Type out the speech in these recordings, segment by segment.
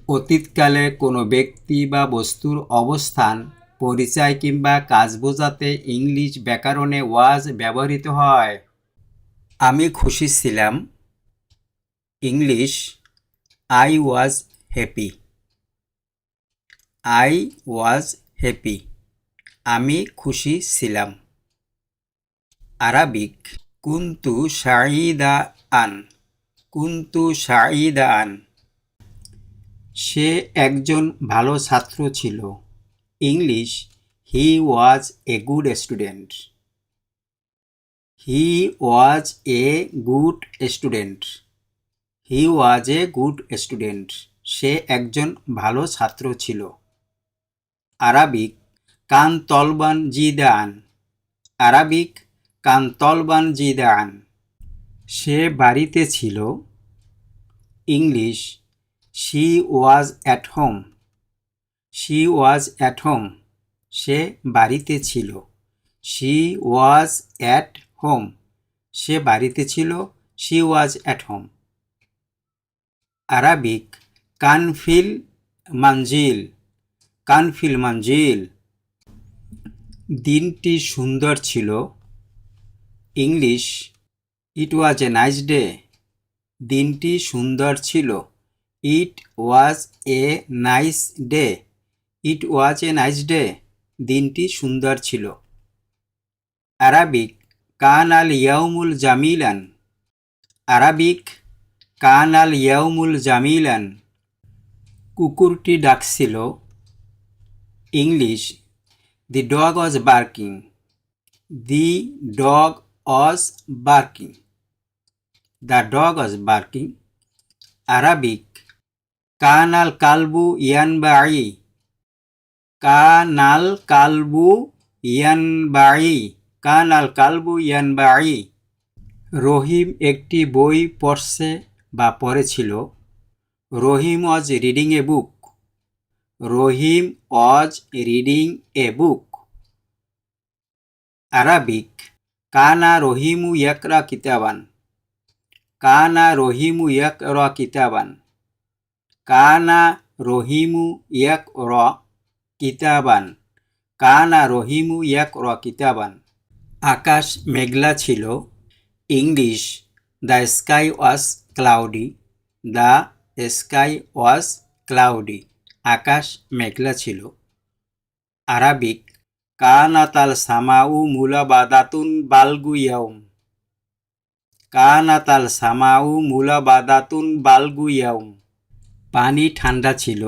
অতীতকালে কোনো ব্যক্তি বা বস্তুর অবস্থান, পরিচয় কিংবা কাজ বোঝাতে ইংলিশ ব্যাকরণে ওয়াজ ব্যবহৃত হয়। আমি খুশি ছিলাম। English I was happy. I was happy, আমি খুশি ছিলাম। আরবিক কুনতু সাঈদা আন। কুনতু সাঈদা আন, সে একজন ভালো ছাত্র ছিল। English he was a good student. He was a good student. He was a good student, সে একজন ভালো ছাত্র ছিল। আরবিক কান তলবান জিদান। আরবিক কান তলবান জিদান, সে বাড়িতে ছিল। English she was at home. She was at home, সে বাড়িতে ছিল। শি ওয়াজ অ্যাট হোম, সে বাড়িতে ছিল। She was at home. Arabic কানফিল মঞ্জিল। কানফিল মঞ্জিল, দিনটি সুন্দর ছিল। English it was a nice day. দিনটি সুন্দর ছিল। It was a nice day. It was a nice day, দিনটি সুন্দর ছিল। আরবিক কান আল ইয়াউমুল জামিলান। আরবিক কান আল ইয়াউমুল জামিলান, কুকুরটি ডাকছিল। English the dog was barking. The dog was barking. The dog was barking. Arabic কান আল কালবু ইয়ানবাই। কান আল কালবু ইয়ানবাই। কান আল কালবু ইয়ানবাই, রহিম একটি বই পড়ছে বা পড়েছিল। Rahim was reading a book. Rahim was reading a book. Arabic কানা রহিমু ইয়াকরা কিতাবান। কানা রহিমু ইয়াকরা কিতাবান। কানা রহিমু ইয়াকরা কিতাবান। কানা রহিমু ইয়াকরা কিতাবান, আকাশ মেঘলা ছিল। English the sky was cloudy. The sky was cloudy, আকাশ মেঘলা ছিল। আরবিক কানাতাল সামাউ মুলাবাদাতুন বালগু ইয়াউম। কানাতাল সামাউ মুলাবাদাতুন বালগু ইয়াউম, পানি ঠান্ডা ছিল।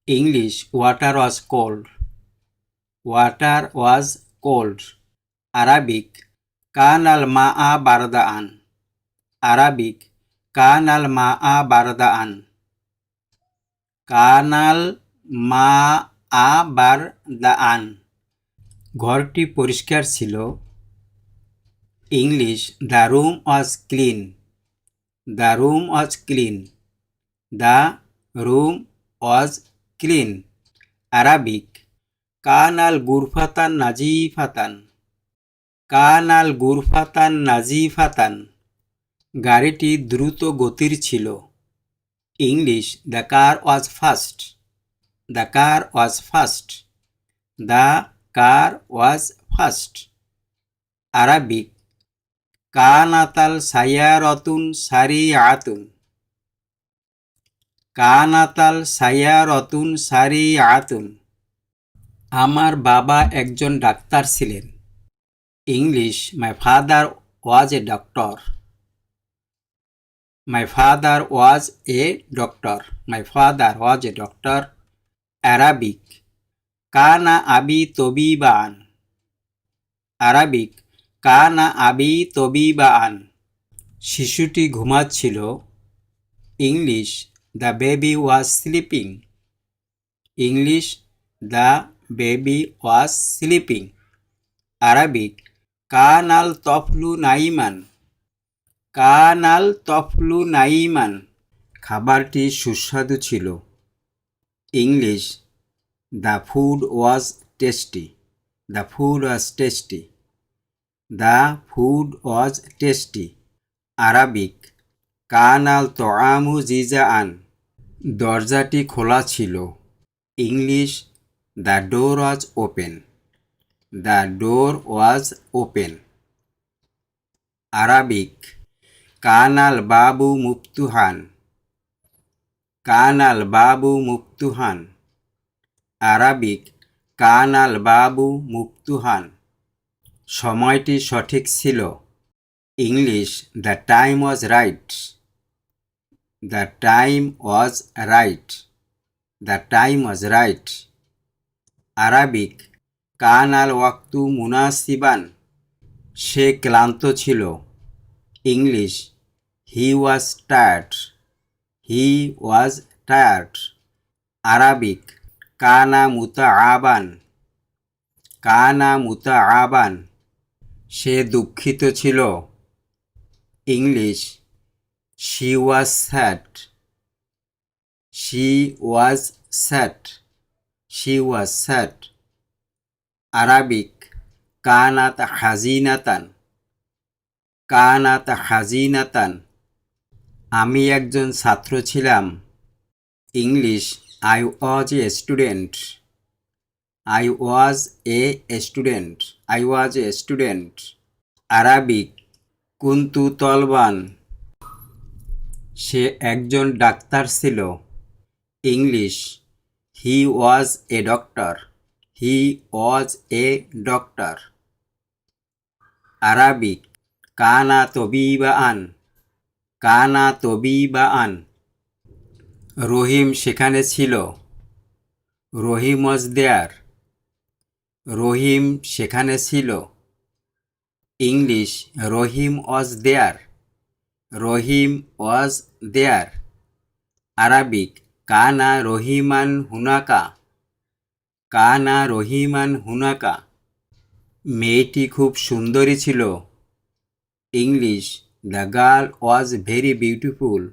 English water was cold. Water was cold. Arabic কান আল মা আ বারদা আন। আরবিক কান আল মা আ বারদা আন। কান আল মা আ বারদা আন, ঘরটি পরিষ্কার ছিল। English the room was clean. The room was clean. The room was clean. Arabic কান আল গুরফাতান নাজিফাতান। কান আল গুরফাতান নাজিফাতান, গাড়িটি দ্রুত গতির ছিল। English the car was fast. The car was fast. The car was fast. Arabic কানাতাল সায়ারতুন সারিআতুন। কানাতাল সায়ারতুন সারিআতুন, আমার বাবা একজন ডাক্তার ছিলেন। English my father was a doctor. My father was a doctor. My father was a doctor. Arabic কানা আবি তবিবান। আরবিক কানা আবি তবিবান, শিশুটি ঘুমাচ্ছিল। English the baby was sleeping. English the baby was sleeping. Arabic কান আল তফলু নাইমান। কান আল তফলু নাইমান, খাবারটি সুস্বাদু ছিল। English the food was tasty. The food was tasty. The food was tasty. Arabic কান আল তোআমু জিজা আন। দরজাটি খোলা ছিল। English, the door was open. The door was open. Arabic, Canal Babu মুফতুহান। Canal Babu মুফতুহান। Arabic, Canal বাবু মুফতুহান। সময়টি সঠিক ছিল। English, the time was right. The time was right. The time was right. Arabic, কানাল ওয়াক্তু মুনাসিবান। সে ক্লান্ত ছিল। English, he was tired. He was tired. Arabic, কানা মুতাআবান। কানা মুতাআবান। সে দুঃখিত ছিল। English, she was sad. She was sad. She was sad. Arabic, কানাত হাজিনাতান। কানাত হাজিনাতান। আমি একজন ছাত্র ছিলাম। English, I was a student. I was a student. I was a student. Arabic, কুন্তু তলবান। সে একজন ডাক্তার ছিল। English, he was a doctor. He was a doctor. Arabic, কানা তবিবান। কানা তবিবান। রহিম সেখানে ছিল। রহিম ওয়াজ দেয়ার। রহিম সেখানে ছিল। ইংলিশ, রহিম ওয়াজ দেয়ার। রহিম ওয়াজ দেয়ার। আরাবিক, কানা রহিমান হুনাকা। কানা রহিমান হুনাকা। মেয়েটি খুব সুন্দরী ছিল। English, the girl was very beautiful.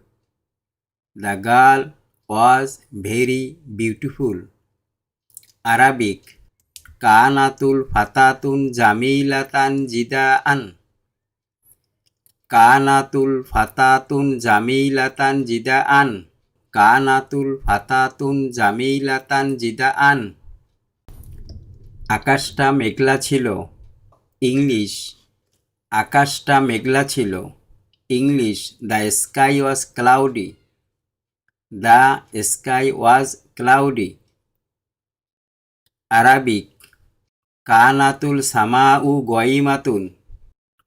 The girl was very beautiful. Arabic, কানাতুল ফাতাতুন জামিলাতান জিদাআন। কানাতুল ফাতাতুন জামিলাতান জিদাআন। কানাতুল ফাতাতুন জামিলাতান জিদাআন। আকাশটা মেঘলা ছিল। ইংলিশ, আকাশটা মেঘলা ছিল। English, the sky was cloudy. The sky was cloudy. Arabic, কানাতুল সামাউ গয়িমাতুন।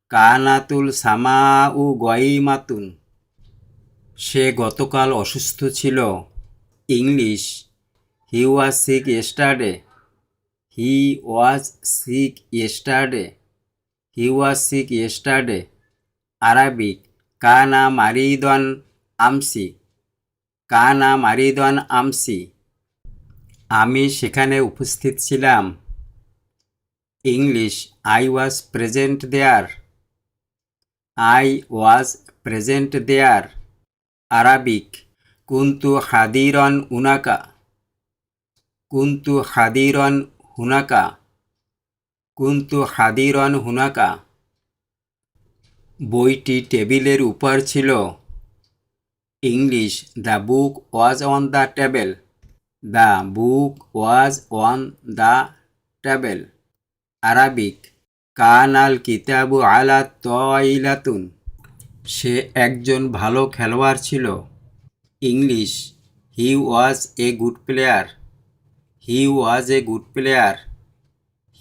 কানাতুল সামাউ গয়িমাতুন। সে গতকাল অসুস্থ ছিল। English, he was sick yesterday. He was sick yesterday. He was sick yesterday. Arabic, কানা মারিদন আমসি। কানা মারিদন আমসি। আমি সেখানে উপস্থিত ছিলাম। English, I was present there. I was present there. Arabic, কুন্তু হাদিরন উনাকা। কুন্তু হাদিরন হুনাকা। কুন্তু হাদিরন হুনাকা। বইটি টেবিলের উপর ছিল। English, the book was on the table. The book was on the table. Arabic, কানাল কিতাবু আলা তয়লাতুন। সে একজন ভালো খেলোয়াড় ছিল। English, he was a good player. He was a good player.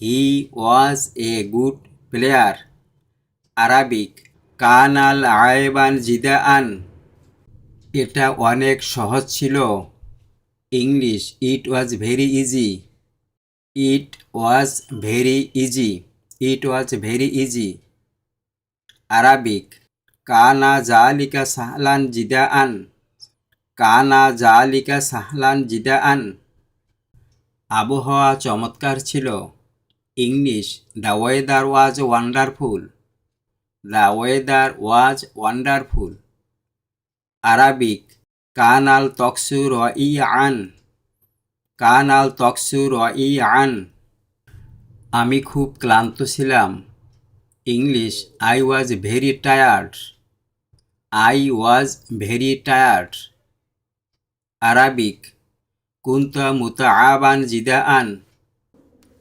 He was a good player. Arabic, কানাল আয়বান জিদাআন। এটা অনেক সহজ ছিল। English, it was very easy. It was very easy. It was very easy. Arabic, কানা জালিকা সাহলান জিদাআন। কানা জালিকা সাহলান জিদাআন। আবহাওয়া চমৎকার ছিল। English, the weather was wonderful. The weather was wonderful. Arabic, কানাল তকসু রইআন। কানাল তকসু রইআন। আমি খুব ক্লান্ত ছিলাম। English, I was very tired. I was very tired. Arabic কুনতা মুতাআবান জিদাআন,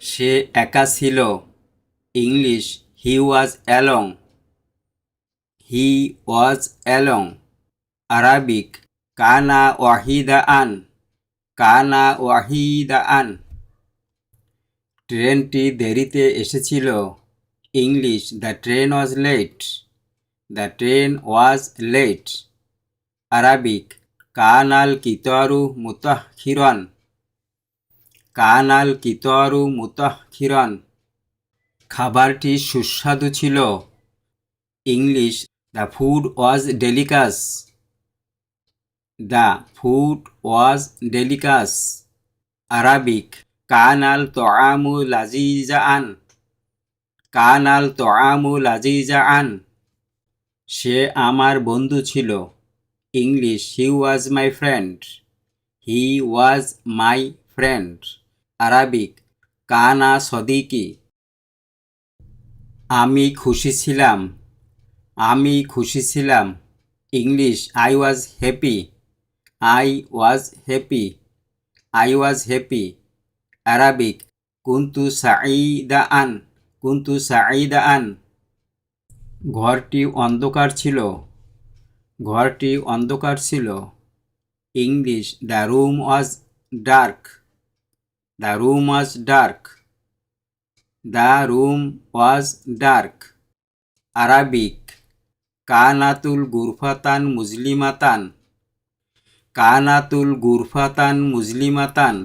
সে একা ছিল। English he was along, he was along. Arabic কানা ওয়াহিদাআন, কানা ওয়াহিদাআন, ট্রেনটি দেরিতে এসেছিল। English the train was late, the train was late. Arabic কানাল কিতারু মুতাখিরান, কানাল কিতারু মুতাখিরান, খাবারটি সুস্বাদু ছিল। English the food was delicious, the food was delicious. Arabic কানাল তোআমু লাজিজাআন, কানাল তোআমু লাজিজাআন, সে আমার বন্ধু ছিল। English he was my friend, he was my friend. Arabic কানা সদিকি, আমি খুশি ছিলাম, আমি খুশি ছিলাম। English I was happy, I was happy, I was happy. Arabic কুনতু সাঈদাআন, কুনতু সাঈদাআন, ঘরটি অন্ধকার ছিল, ঘরটি অন্ধকার ছিল। English the room was dark, the room was dark, the room was dark. Arabic কানাতুল গুরফাতান মুজলিমাতান, কানাতুল গুরফাতান মুজলিমাতান,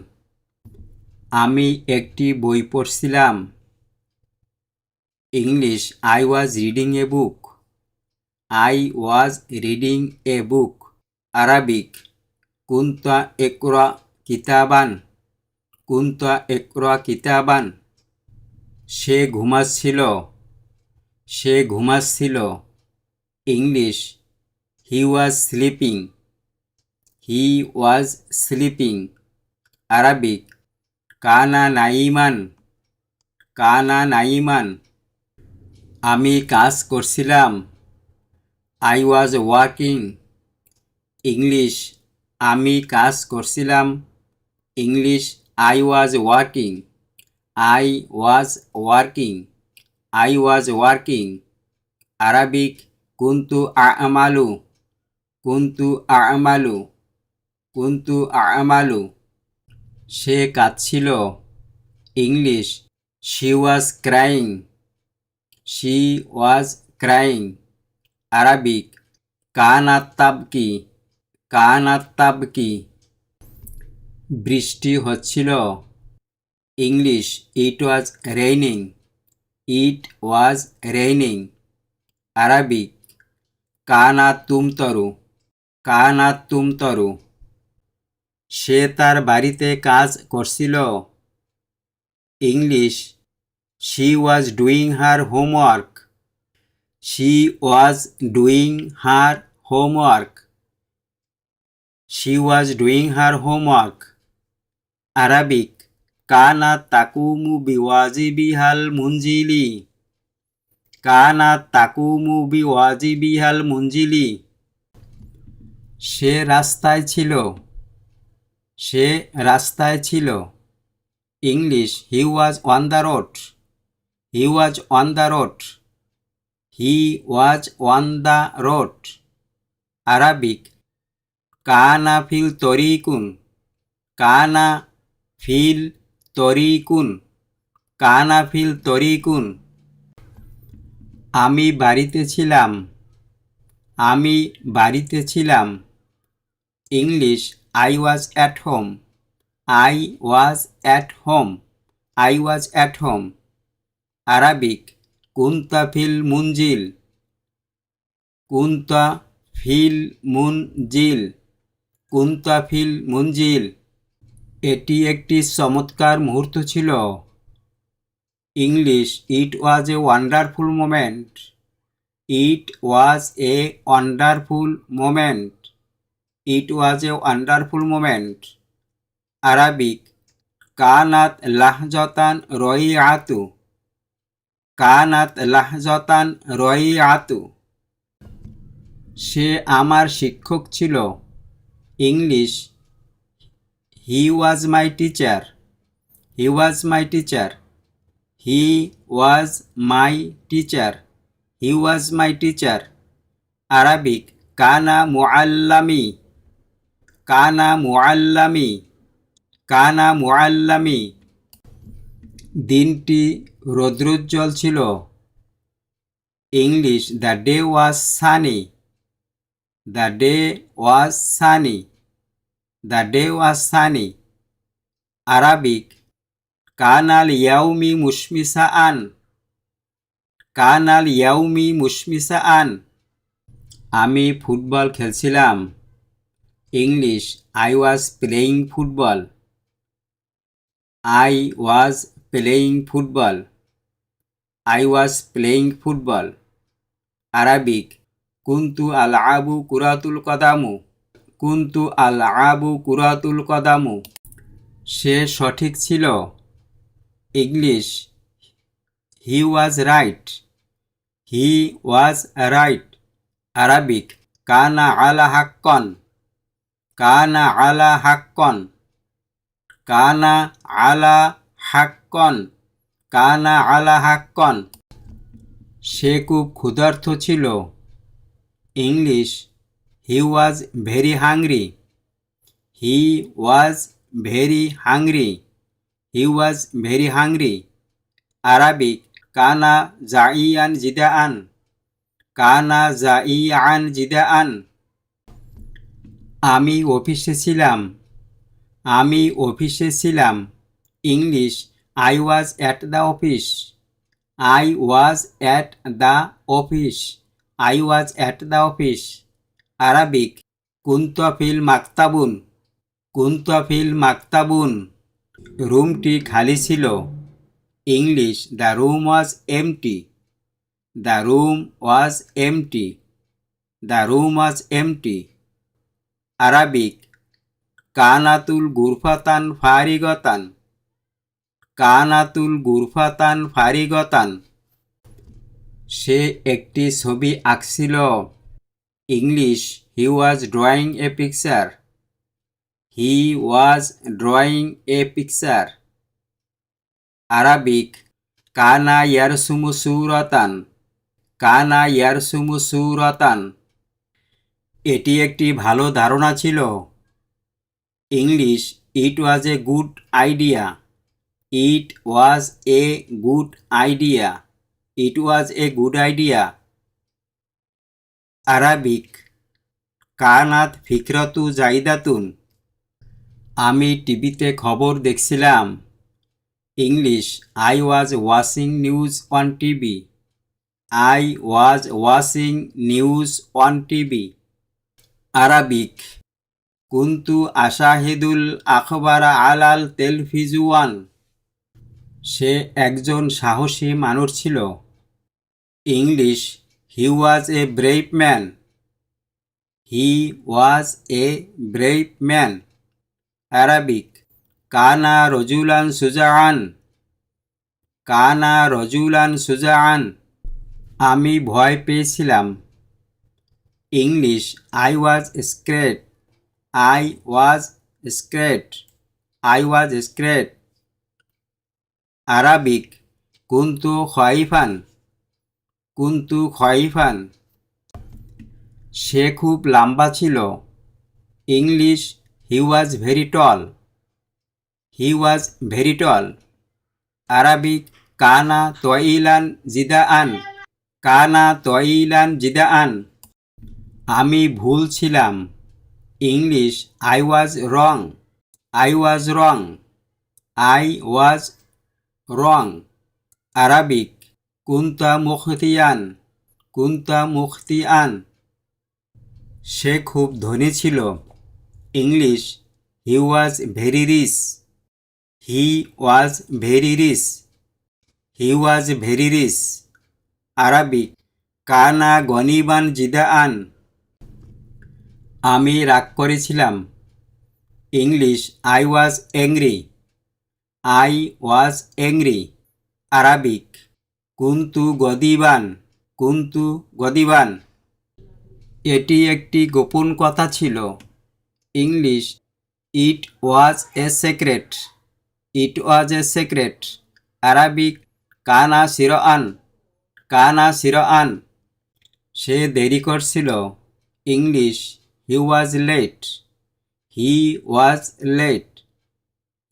আমি একটি বই পড়ছিলাম। English I was reading a book, I was reading a book. Arabic কুনতা ইকরা কিতাবান, কুনতা ইকরা কিতাবান, সে ঘুমাচ্ছিল, সে ঘুমাচ্ছিল। English he was sleeping, he was sleeping. Arabic কানা নাইমান, কানা নাইমান, আমি কাজ করছিলাম। I was working. ইংলিশ আমি কাজ করছিলাম। English I was working, I was working, I was working. Arabic কুনতু আমালু, কুনতু আমালু, কুনতু আমালু, সে কাঁদছিল। English she was crying, she was crying. Arabic কানাত তাবকি, কানাত তাবকি, বৃষ্টি হচ্ছিল। English it was raining, it was raining. Arabic কানাত তুমতরু, কানাত তুমতরু, সে তার বাড়িতে কাজ করছিল। English she was doing her homework, she was doing her homework, she was doing her homework. Arabic কানাত তাকুমু বিওয়াজিবিহাল মুনজিলি, কানাত তাকুমু বিওয়াজিবিহাল মুনজিলি, সে রাস্তায় ছিল, সে রাস্তায় ছিল। English he was on the road, he was on the road, he was on the road. Arabic কানা feel তরিকুন, কানা feel তরিকুন, কানা feel তরিকুন, আমি বাড়িতে ছিলাম, আমি বাড়িতে ছিলাম। English I was at home, I was at home, I was at home. Arabic কুনতা ফিল মুনজিল, কুনতা ফিল মুনজিল, কুনতা ফিল মুনজিল, এটি একটি চমৎকার মুহূর্ত ছিল। English it was a wonderful moment, it was a wonderful moment, it was a wonderful moment. Arabic কানাত লাহজাতান রয়িআতু, কানাত লাহজাতান রয়িআতু, সে আমার শিক্ষক ছিল। English he was my teacher, he was my teacher, he was my teacher, he was my teacher. Arabic কানা মুআল্লামি, কানা মুআল্লামি, কানা মুআল্লামি। দিনটি রৌদ্রোজ্জ্বল ছিল। English the day was sunny, the day was sunny, the day was sunny. Arabic কানাল ইয়াউমি মুশমিসাআন, কানাল ইয়াউমি মুশমিসাআন। আমি ফুটবল খেলছিলাম। English I was playing football, I was playing football, I was playing football. Arabic কুনতু আলআবু কুরাতুল কদামু, কুনতু আলআবু কুরাতুল কদামু। সে সঠিক ছিল। English he was right, he was right. Arabic কানা আলা হাক্কন, কানা আলা হাক্কন, কানা আলা হাক্কন, কানা আলা হাক্কন। সে খুব ক্ষুধার্ত ছিল। English he was very hungry, he was very hungry, he was very hungry. Arabic কানা জাইয়ান জিদাআন, কানা জাইয়ান জিদাআন। আমি অফিসে ছিলাম, আমি অফিসে ছিলাম। English I was at the office, I was at the office, I was at the office. Arabic কুনতু ফিল মাকতাবুন, কুনতু ফিল মাকতাবুন। রুমটি খালি ছিল। English the room was empty, the room was empty, the room was empty. Arabic কানাতুল গুরফাতান ফারিগতান, কানাতুল গুরফাতান ফারিগতান। সে একটি ছবি আঁকছিল। English he was drawing a picture, he was drawing a picture. Arabic কানা ইয়ারসুমু সুরাতান, কানা ইয়ারসুমু সুরাতান। এটি একটি ভালো ধারণা ছিল। English it was a good idea, it was a good idea, it was a good idea. Arabic কানাত ফিকরাতু জাইদাতুন। আমি টিভিতে খবর দেখছিলাম। English I was watching news on TV, I was watching news on TV. Arabic কুনতু আশাহিদুল আখবারা আলাল তেলভিজুয়ান। সে একজন সাহসী মানুষ ছিল। English he was a brave man, he was a brave man. Arabic কানা রজুলান সুজাআন, কানা রজুলান সুজাআন। আমি ভয় পেয়েছিলাম। English I was scared, I was scared, I was scared. Arabic কুনতু খাইফান, কুনতু খাইফান। সে খুব লম্বা ছিল। English he was very tall, he was very tall. Arabic কানা তয়িলান জিদাআন, কানা তয়িলান জিদাআন। আমি ভুল ছিলাম। English I was wrong, I was wrong, I was wrong. Arabic কুনতা মুখতিয়ান, কুনতা মুখতিয়ান। সে খুব ধনী ছিল। English he was very rich, he was very rich, he was very rich. Arabic কানা গনিবান জিদাআন। আমি রাগ করেছিলাম। English I was angry, I was angry. Arabic কুনতু গদিবান, কুনতু গদিবান। এটি একটি গোপন কথা ছিল। English it was a secret. It was a secret. Arabic কানা সিরআন। কানা সিরআন, সে দেরি করছিল। English he was late. He was late.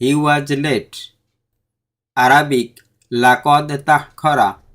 He was late. Arabic লাকদ তাখরা।